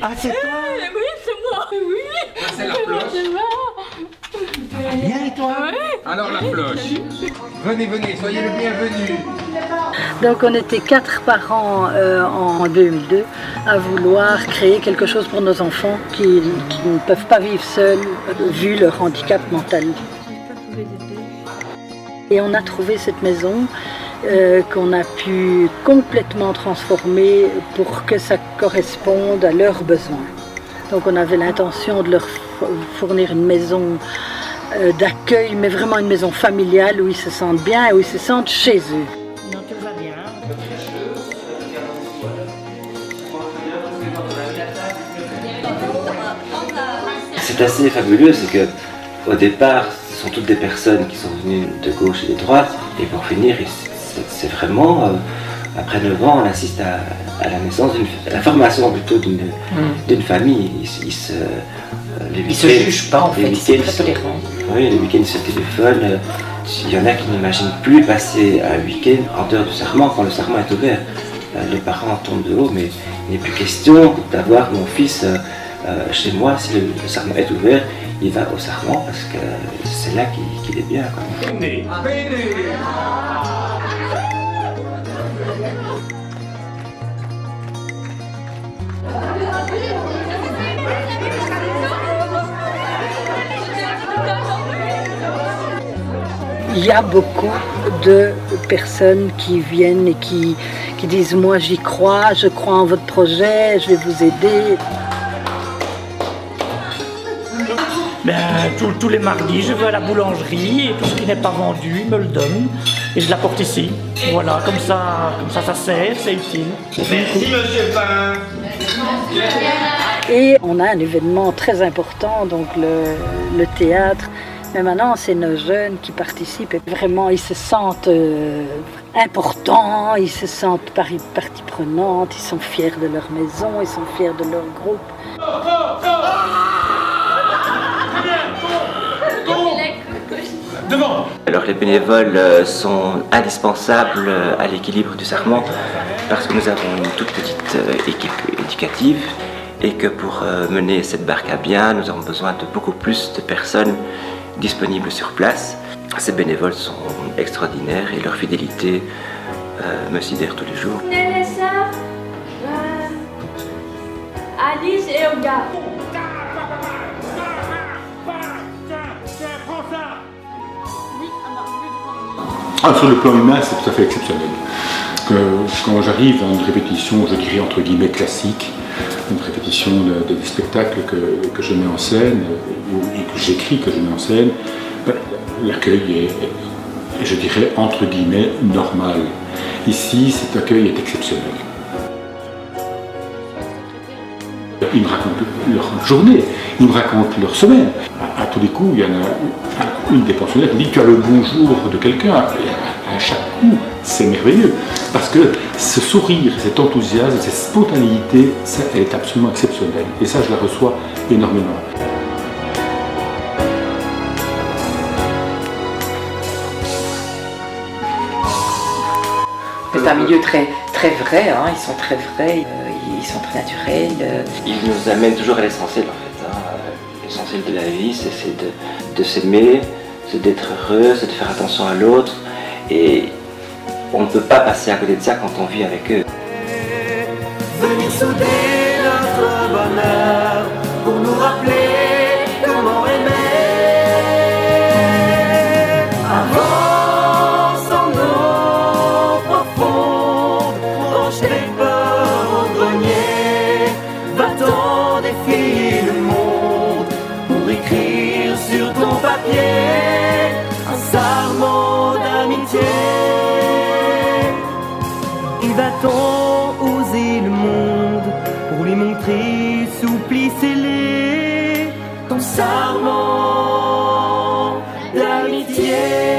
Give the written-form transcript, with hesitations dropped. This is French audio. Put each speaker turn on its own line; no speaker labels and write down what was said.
Ah, c'est toi?
Oui, c'est moi. Oui.
C'est la cloche.
Bien, et toi?
Alors la cloche. Venez, venez, soyez le bienvenu.
Donc on était 4 parents en 2002 à vouloir créer quelque chose pour nos enfants qui ne peuvent pas vivre seuls vu leur handicap mental. Et on a trouvé cette maison qu'on a pu complètement transformer pour que ça corresponde à leurs besoins. Donc on avait l'intention de leur fournir une maison d'accueil, mais vraiment une maison familiale où ils se sentent bien et où ils se sentent chez eux.
Non, tout va bien.
C'est assez fabuleux, c'est que au départ, ce sont toutes des personnes qui sont venues de gauche et de droite, et pour finir, c'est vraiment, après 9 ans, on assiste à la naissance, à la formation plutôt d'une famille.
Ils se jugent pas en fait, c'est très tolérant.
Oui, les week-ends sur le téléphone, il y en a qui n'imaginent plus passer un week-end en dehors du serment quand le serment est ouvert. Les parents tombent de haut, mais il n'est plus question d'avoir mon fils chez moi. Si le serment est ouvert, il va au serment parce que c'est là qu'il est bien.
Venez.
Il y a beaucoup de personnes qui viennent et qui disent « moi j'y crois, je crois en votre projet, je vais vous aider ».
Ben, tous les mardis, je vais à la boulangerie et tout ce qui n'est pas vendu, ils me le donnent et je l'apporte ici. Voilà, comme ça sert, c'est utile.
Merci Monsieur Pain.
Et on a un événement très important, donc le théâtre. Mais maintenant, c'est nos jeunes qui participent et vraiment, ils se sentent importants, ils se sentent partie prenante, ils sont fiers de leur maison, ils sont fiers de leur groupe.
Devant.
Alors les bénévoles sont indispensables à l'équilibre du serment parce que nous avons une toute petite équipe éducative et que pour mener cette barque à bien, nous avons besoin de beaucoup plus de personnes disponibles sur place. Ces bénévoles sont extraordinaires et leur fidélité me sidère tous les jours.
Nélessa, Alice et Olga.
Sur le plan humain, c'est tout à fait exceptionnel. Quand j'arrive à une répétition, je dirais entre guillemets classique, une répétition des spectacles que je mets en scène, ou que j'écris, que je mets en scène, l'accueil est, je dirais, entre guillemets, normal. Ici, cet accueil est exceptionnel. Ils me racontent leur journée, ils me racontent leur semaine. À tous les coups, il y en a une des pensionnaires qui dit « tu as le bonjour de quelqu'un ». À chaque coup, c'est merveilleux. Parce que ce sourire, cet enthousiasme, cette spontanéité, ça, elle est absolument exceptionnelle. Et ça, je la reçois énormément.
C'est un milieu très vrai, hein. Ils sont très vrais, ils sont très naturels.
Ils nous amènent toujours à l'essentiel en fait. L'essentiel de la vie, c'est de s'aimer, c'est d'être heureux, c'est de faire attention à l'autre. Et on ne peut pas passer à côté de ça quand on vit avec eux.
Venir souder notre bonheur pour nous rappeler comment aimer. Avance en eau profonde, range tes peurs au grenier. Va-t'en défier le monde pour écrire sur ton papier un serment d'amitié. Et va-t-on oser le monde pour lui montrer souple et scellé ton serment d'amitié.